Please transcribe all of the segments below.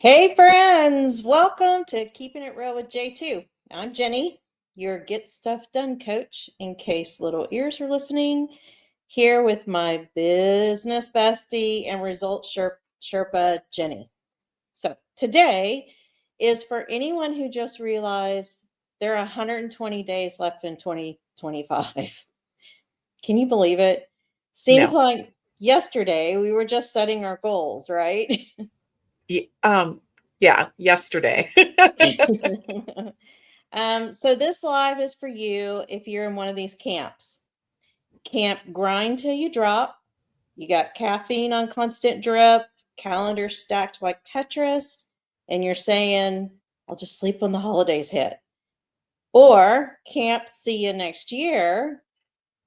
Hey friends, welcome to Keeping It Real with J2. I'm Jenny, your Get Stuff Done coach, in case little ears are listening, here with my business bestie and results Sherpa, Jenny. So today is for anyone who just realized there are 120 days left in 2025. Can you believe it? Seems No. like yesterday we were just setting our goals, right? Yeah, yesterday. So this live is for you if you're in one of these camps. Camp grind till you drop. You got caffeine on constant drip, calendar stacked like Tetris, and you're saying, I'll just sleep when the holidays hit. Or camp see you next year.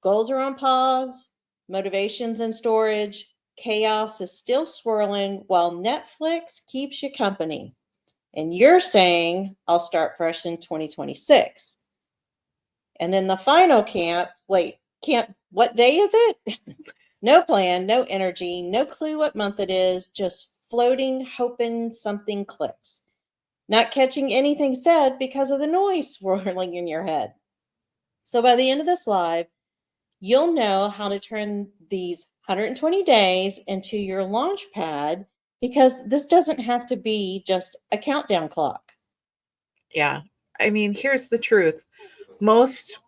Goals are on pause, motivation's in storage, chaos is still swirling while Netflix keeps you company. And you're saying, I'll start fresh in 2026. And then the final camp, what day is it? No plan, no energy, no clue what month it is, just floating, hoping something clicks. Not catching anything said because of the noise swirling in your head. So by the end of this live, you'll know how to turn these 120 days into your launch pad because this doesn't have to be just a countdown clock. Yeah. I mean, here's the truth. Most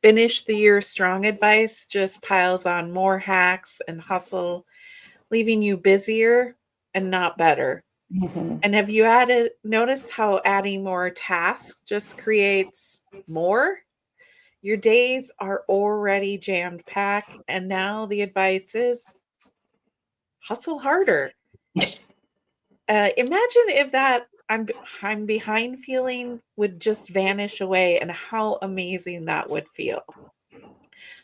finish the year strong advice just piles on more hacks and hustle, leaving you busier and not better. Mhm. And have you noticed how adding more tasks just creates more? Your days are already jammed packed, and now the advice is hustle harder. Imagine if that I'm behind feeling would just vanish away and how amazing that would feel.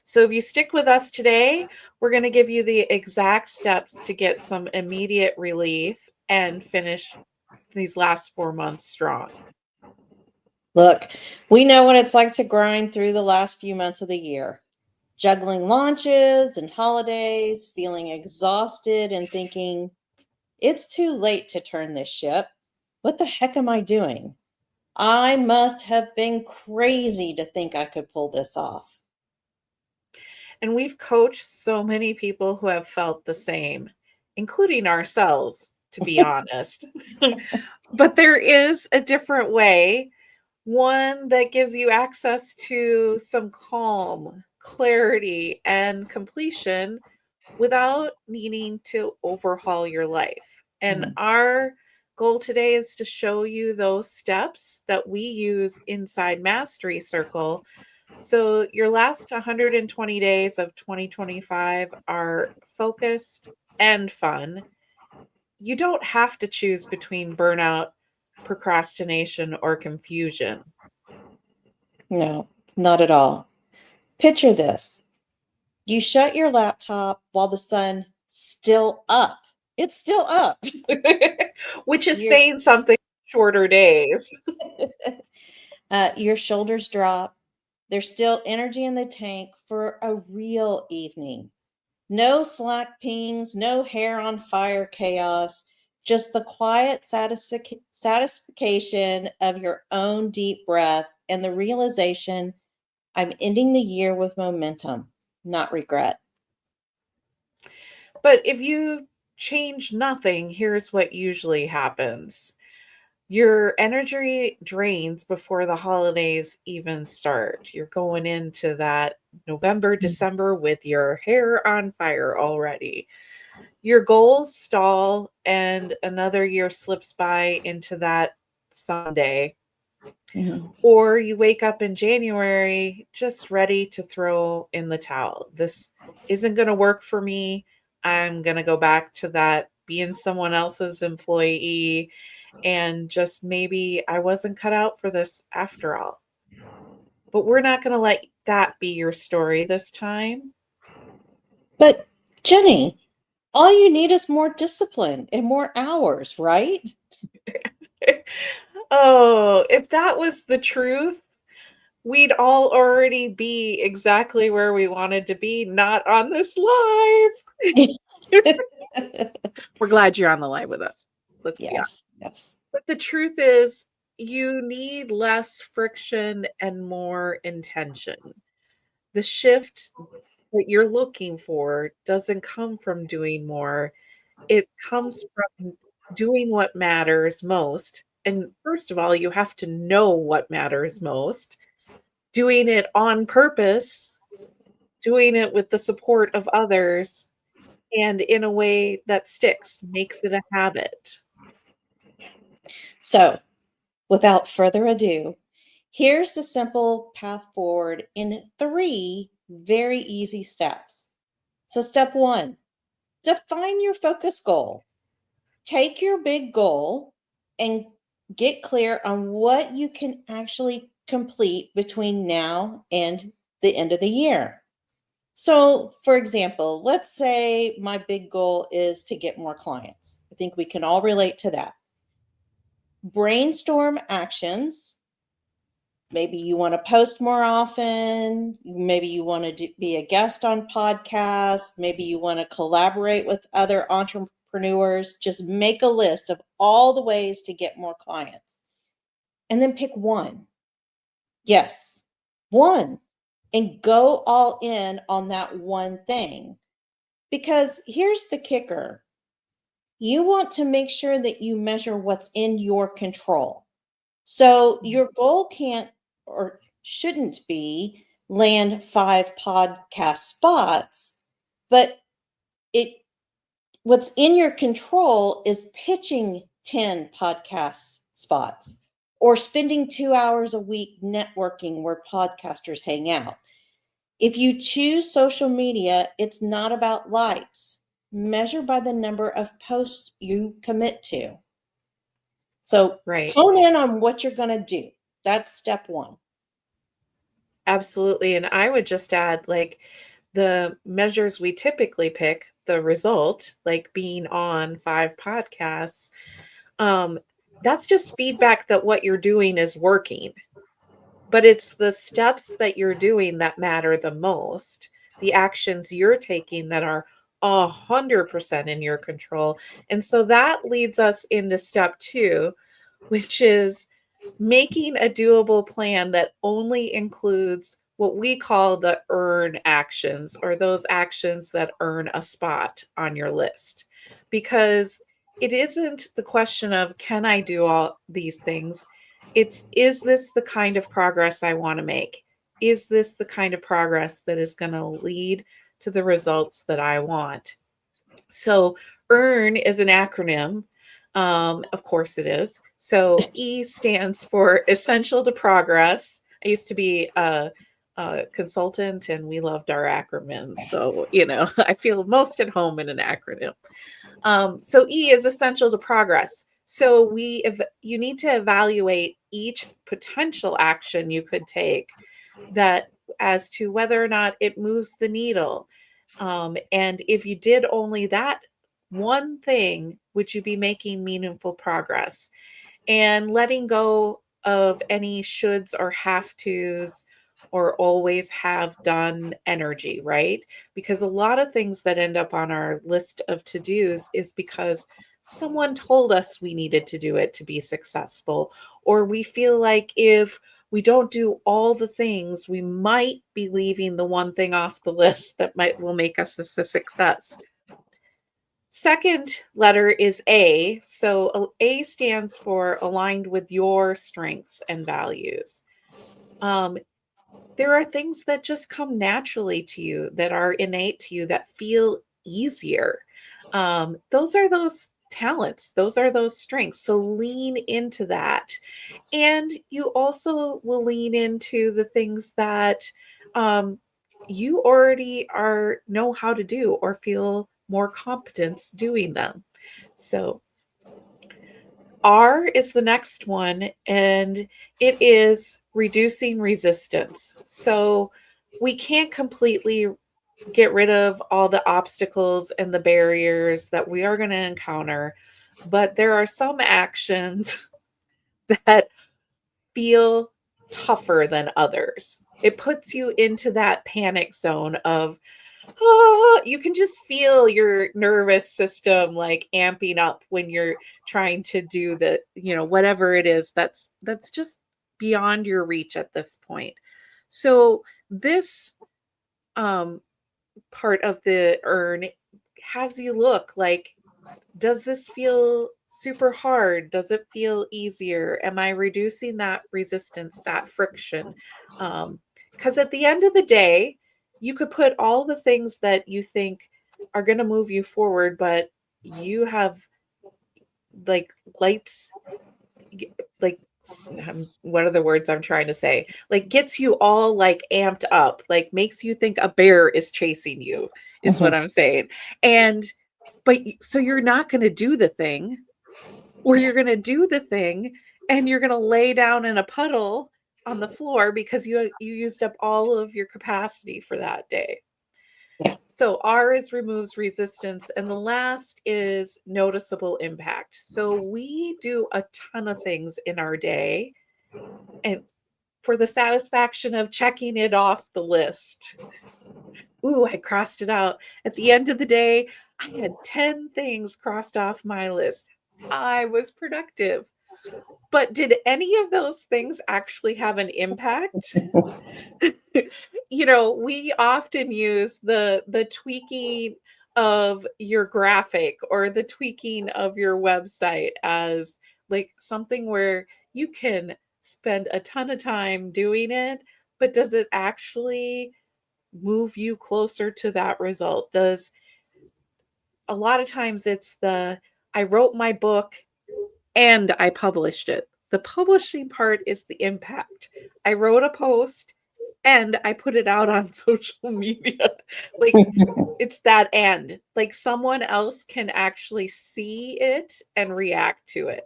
So if you stick with us today, we're going to give you the exact steps to get some immediate relief and finish these last 4 months strong. Look, we know what it's like to grind through the last few months of the year, juggling launches and holidays, feeling exhausted and thinking, it's too late to turn this ship. What the heck am I doing? I must have been crazy to think I could pull this off. And we've coached so many people who have felt the same, including ourselves, to be honest. But there is a different way, one that gives you access to some calm, clarity, and completion without needing to overhaul your life. And our goal today is to show you those steps that we use inside Mastery Circle. So your last 120 days of 2025 are focused and fun. You don't have to choose between burnout, procrastination, or confusion. No, not at all. Picture this. You shut your laptop while the sun still up. It's still up. Which is You're saying something shorter days. your shoulders drop. There's still energy in the tank for a real evening. No Slack pings, no hair on fire chaos, just the quiet satisfaction of your own deep breath and the realization I'm ending the year with momentum, not regret. But if you change nothing, here's what usually happens. Your energy drains before the holidays even start. You're going into that November, December with your hair on fire already. Your goals stall, and another year slips by into that Sunday. Mhm. Or you wake up in January just ready to throw in the towel. This isn't going to work for me. I'm going to go back to that being someone else's employee, and just maybe I wasn't cut out for this after all. But we're not going to let that be your story this time. But Jenny, all you need is more discipline and more hours, right? Oh, if that was the truth, we'd all already be exactly where we wanted to be, not on this live. We're glad you're on the live with us. Let's be honest. Yes. But the truth is, you need less friction and more intention. The shift that you're looking for doesn't come from doing more. It comes from doing what matters most. And first of all, you have to know what matters most, doing it on purpose, doing it with the support of others, and in a way that sticks, makes it a habit. So, without further ado, here's the simple path forward in 3 very easy steps. So, step 1, define your focus goal. Take your big goal and get clear on what you can actually complete between now and the end of the year. So, for example, let's say my big goal is to get more clients. I think we can all relate to that. Brainstorm actions. Maybe you want to post more often. Maybe you want to be a guest on podcasts. Maybe you want to collaborate with other entrepreneurs. Just make a list of all the ways to get more clients and then pick one. Yes, one, and go all in on that one thing. Because here's the kicker, you want to make sure that you measure what's in your control. So your goal can't or shouldn't be land 5 podcast spots, but it what's in your control is pitching 10 podcast spots or spending 2 hours a week networking where podcasters hang out. If you choose social media, it's not about likes. Measure by the number of posts you commit to. So Right. hone in on what you're going to do. That's step 1. Absolutely. And I would just add, like, the measures we typically pick, the result, like being on 5 podcasts, um, that's just feedback that what you're doing is working. But it's the steps that you're doing that matter the most, the actions you're taking that are 100% in your control. And so that leads us into step 2, which is making a doable plan that only includes what we call the earn actions, or those actions that earn a spot on your list. Because it isn't the question of, can I do all these things? It's, is this the kind of progress I want to make? Is this the kind of progress that is going to lead to the results that I want? So, EARN is an acronym. Of course, it is. So, E stands for Essential to Progress. I used to be a consultant, and we loved our acronyms. So, I feel most at home in an acronym. So, E is Essential to Progress. So, you need to evaluate each potential action you could take, that as to whether or not it moves the needle. And if you did only that one thing, would you be making meaningful progress? And letting go of any shoulds or have tos or always have done energy, right? Because a lot of things that end up on our list of to dos is because someone told us we needed to do it to be successful, or we feel like if we don't do all the things, we might be leaving the one thing off the list that will make us a success. Second letter is A. So A stands for aligned with your strengths and values. There are things that just come naturally to you, that are innate to you, that feel easier. Those are those talents, those are those strengths. So lean into that. And you also will lean into the things that you already know how to do or feel more competence doing them. So R is the next one, and it is reducing resistance. So we can't completely get rid of all the obstacles and the barriers that we are going to encounter, but there are some actions that feel tougher than others. It puts you into that panic zone of, You can just feel your nervous system like amping up when you're trying to do the, whatever it is that's just beyond your reach at this point. So this um part of the earn has you look like, does this feel super hard? Does it feel easier? Am I reducing that resistance, that friction? Because at the end of the day, you could put all the things that you think are going to move you forward, but you have like lights, like, what are the words I'm trying to say? Like, gets you all like amped up, like makes you think a bear is chasing you, is what Mhm. I'm saying. And, so you're not going to do the thing, or you're going to do the thing and you're going to lay down in a puddle on the floor because you used up all of your capacity for that day. Yeah. So R is removes resistance, and the last is noticeable impact. So we do a ton of things in our day, and for the satisfaction of checking it off the list. Ooh, I crossed it out. At the end of the day, I had 10 things crossed off my list. I was productive. But did any of those things actually have an impact? We often use the tweaking of your graphic or the tweaking of your website as like something where you can spend a ton of time doing it, but does it actually move you closer to that result? Does A lot of times it's I wrote my book and I published it. The publishing part is the impact. I wrote a post and I put it out on social media. Like, it's that end. Like, someone else can actually see it and react to it.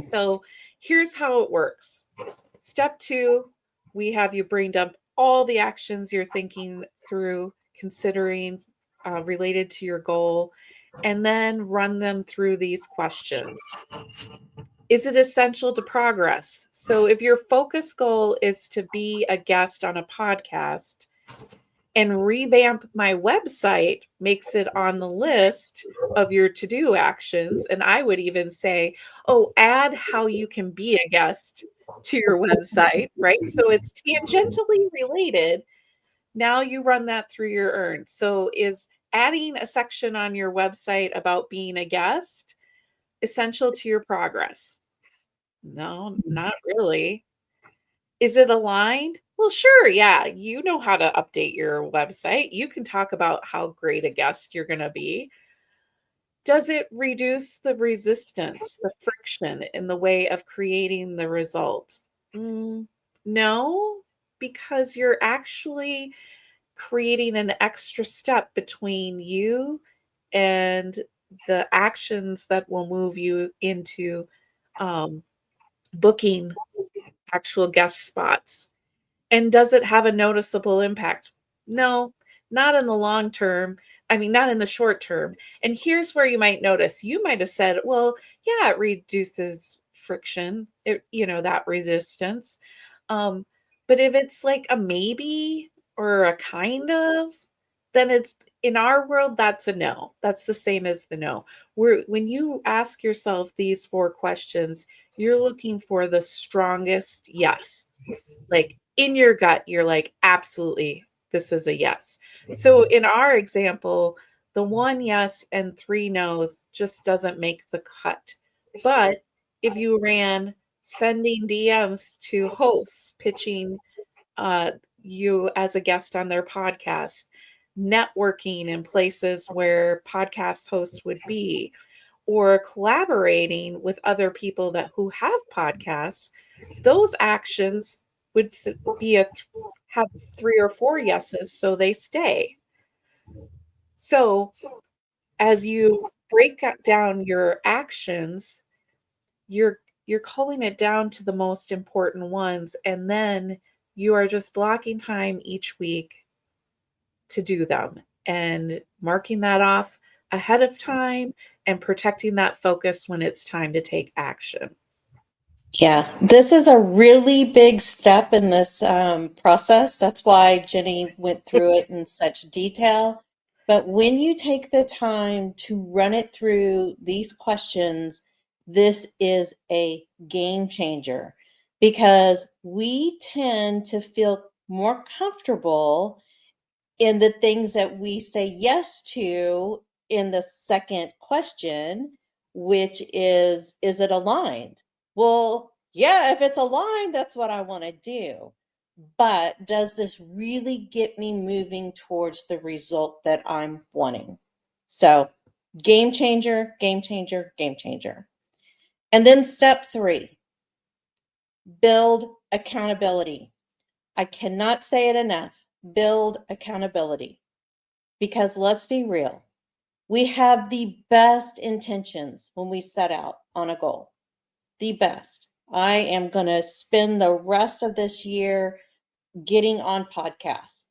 So, here's how it works. Step 2, we have you brain dump all the actions you're thinking through, considering related to your goal, and then run them through these questions. Is it essential to progress? So if your focus goal is to be a guest on a podcast, and revamp my website makes it on the list of your to-do actions, and I would even say, oh, add how you can be a guest to your website, right? So it's tangentially related. Now you run that through your earn. So is adding a section on your website about being a guest essential to your progress? No, not really. Is it aligned? Well, sure, yeah, you know how to update your website. You can talk about how great a guest you're gonna be. Does it reduce the resistance, the friction in the way of creating the result? No, because you're actually creating an extra step between you and the actions that will move you into, um, booking actual guest spots. And does it have a noticeable impact? No, not in the long term. I mean, not in the short term. And here's where you might notice. You might have said, well, yeah, it reduces friction, that resistance. Um, but if it's like a maybe or a kind of, then it's in our world, that's a no. That's the same as the no. When you ask yourself these 4 questions, you're looking for the strongest yes. Like, in your gut, you're like, absolutely, this is a yes. So in our example, the 1 yes and 3 no's just doesn't make the cut. But if you ran sending DMs to hosts pitching you as a guest on their podcast, networking in places where podcast hosts would be, or collaborating with other people who have podcasts, those actions would be have 3 or 4 yeses, so they stay. So as you down your actions, you're culling it down to the most important ones, and then you are just blocking time each week to do them and marking that off ahead of time and protecting that focus when it's time to take action. Yeah, this is a really big step in this process. That's why Jenny went through it in such detail. But when you take the time to run it through these questions, this is a game changer because we tend to feel more comfortable in the things that we say yes to in the second question, which is it aligned? Well, yeah, if it's aligned, that's what I want to do. But does this really get me moving towards the result that I'm wanting? So, game changer, game changer, game changer. And then step 3, build accountability. I cannot say it enough. Build accountability. Because let's be real, we have the best intentions when we set out on a goal. The best. I am going to spend the rest of this year getting on podcasts.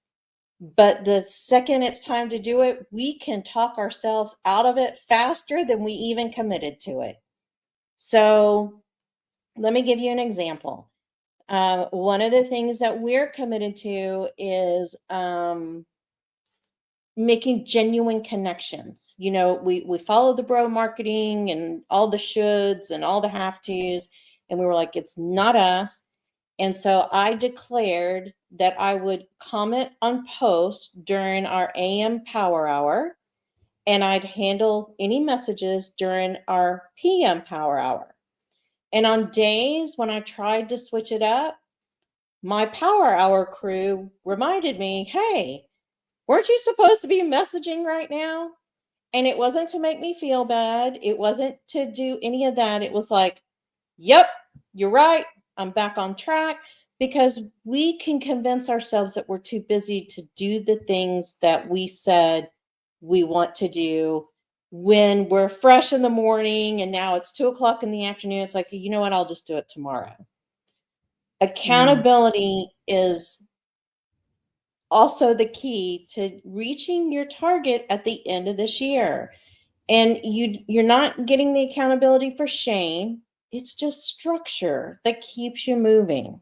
But the second it's time to do it, we can talk ourselves out of it faster than we even committed to it. So let me give you an example. One of the things that we're committed to is making genuine connections. You know, we follow the bro marketing and all the shoulds and all the have tos, and we were like, it's not us. And so I declared that I would comment on posts during our AM power hour, and I'd handle any messages during our PM power hour. And on days when I tried to switch it up, my power hour crew reminded me, hey, weren't you supposed to be messaging right now? And it wasn't to make me feel bad. It wasn't to do any of that. It was like, yep, you're right. I'm back on track because we can convince ourselves that we're too busy to do the things that we said we want to do when we're fresh in the morning and now it's 2 o'clock in the afternoon. It's like, you know what? I'll just do it tomorrow. Mm, Accountability is also the key to reaching your target at the end of this year. And you're not getting the accountability for shame. It's just structure that keeps you moving.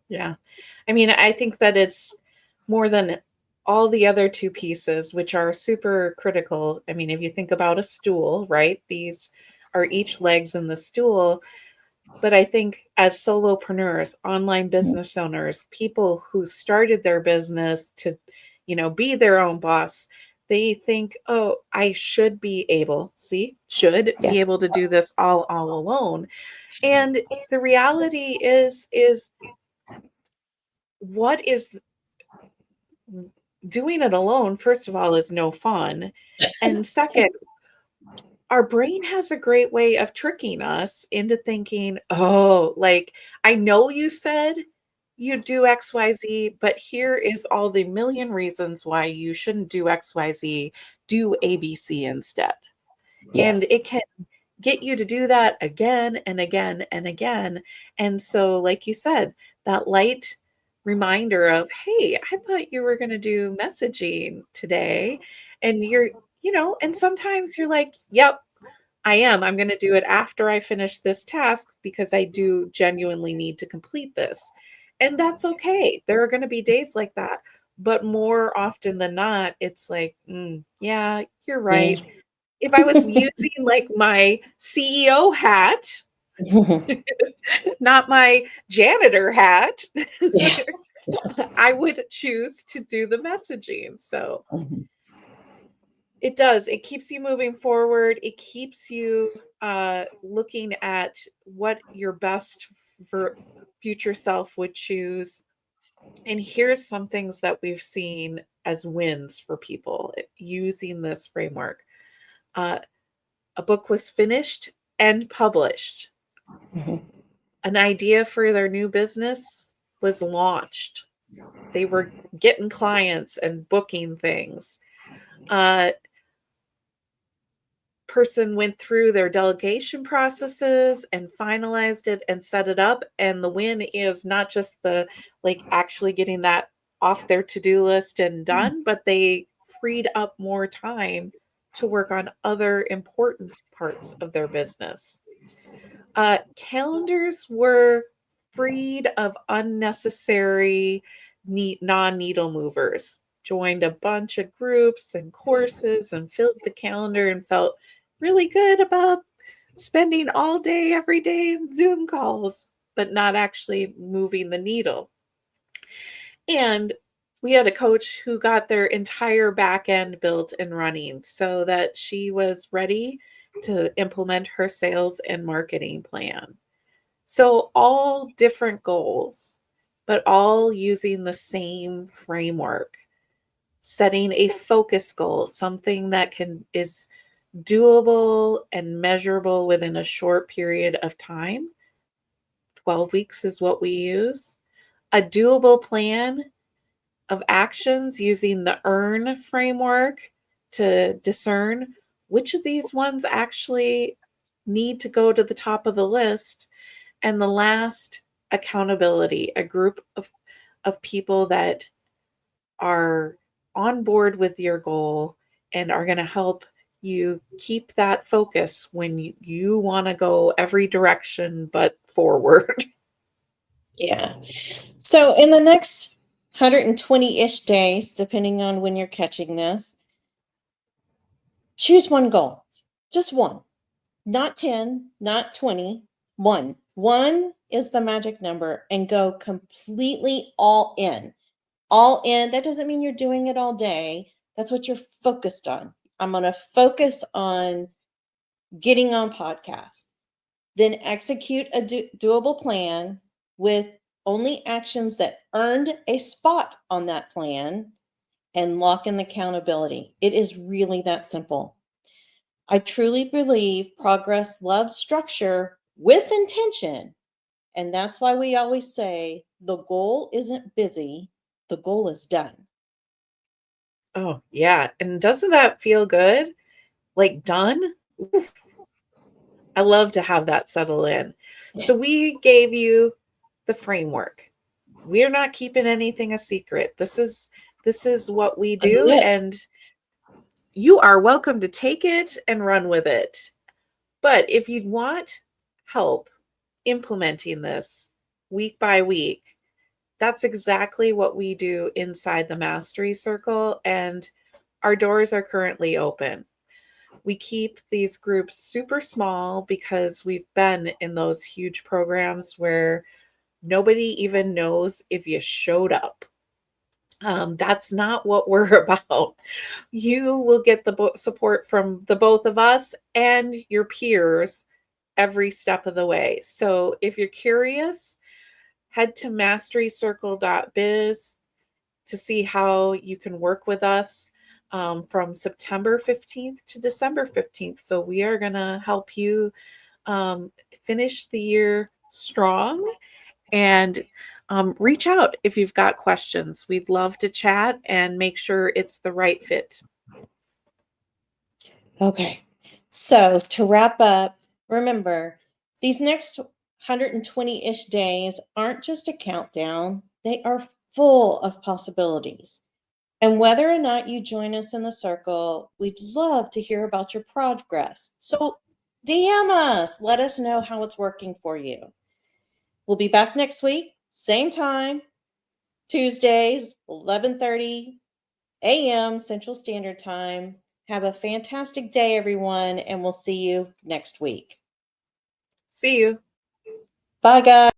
yeah. I mean, I think that it's more than all the other two pieces, which are super critical. I mean, if you think about a stool, right? These are each legs in the stool. But I think as solopreneurs, online business owners, people who started their business to, be their own boss, they think, oh, I should be able, see, should Yeah. be able to do this all alone. And the reality is what is doing it alone, first of all, is no fun. And second, our brain has a great way of tricking us into thinking, oh, like, I know you said you do XYZ, but here is all the million reasons why you shouldn't do XYZ. Do ABC instead. And Yes. it can get you to do that again and again and again. And so, like you said, that light reminder of, hey, I thought you were going to do messaging today. And and sometimes you're like, yep, I am. I'm going to do it after I finish this task because I do genuinely need to complete this. And that's okay. There are going to be days like that. But more often than not, it's like, yeah, you're Yeah. right. If I was using like my CEO hat, not my janitor hat, Yeah. I would choose to do the messaging. So Mhm. it does. It keeps you moving forward. It keeps you looking at what your best for future self would choose. And here's some things that we've seen as wins for people using this framework. Uh, a book was finished and published. Mhm. An idea for their new business was launched. They were getting clients and booking things. Uh, person went through their delegation processes and finalized it and set it up, and the win is not just the like actually getting that off their to-do list and done, but they freed up more time to work on other important parts of their business. Calendars were freed of unnecessary non-needle movers. Joined a bunch of groups and courses and filled the calendar and felt really good about spending all day, every day in Zoom calls, but not actually moving the needle. And we had a coach who got their entire back end built and running so that she was ready to implement her sales and marketing plan. So, all different goals, but all using the same framework, setting a focus goal, something that is doable and measurable within a short period of time. 12 weeks is what we use. A doable plan of actions using the earn framework to discern which of these ones actually need to go to the top of the list. And the last, accountability, a group of people that are on board with your goal and are going to help you keep that focus when you want to go every direction but forward. Yeah. So in the next 120-ish days, depending on when you're catching this, choose one goal. Just one. Not 10, not 20, one. One is the magic number, and go completely all in. All in, that doesn't mean you're doing it all day. That's what you're focused on. I'm going to focus on getting on podcasts. Then execute a doable plan with only actions that earned a spot on that plan, and lock in the accountability. It is really that simple. I truly believe progress loves structure with intention. And that's why we always say the goal isn't busy, the goal is done. Oh, yeah. And doesn't that feel good? Like done? Oof. I love to have that settle in. So we gave you the framework. We're not keeping anything a secret. This is what we This is do, it. and you are welcome to take it and run with it. But if you want help implementing this week by week, that's exactly what we do inside the Mastery Circle, and our doors are currently open. We keep these groups super small because we've been in those huge programs where nobody even knows if you showed up. That's not what we're about. You will get the support from the both of us and your peers every step of the way. So if you're curious, head to masterycircle.biz to see how you can work with us from September 15th to December 15th. So we are going to help you finish the year strong, and reach out if you've got questions. We'd love to chat and make sure it's the right fit. Okay. So to wrap up, remember, these next 120-ish days aren't just a countdown, they are full of possibilities. And whether or not you join us in the circle, we'd love to hear about your progress. So DM us, let us know how it's working for you. We'll be back next week, same time, Tuesdays, 11:30 a.m. Central Standard Time. Have a fantastic day, everyone, and we'll see you next week. See you. Bye, guys.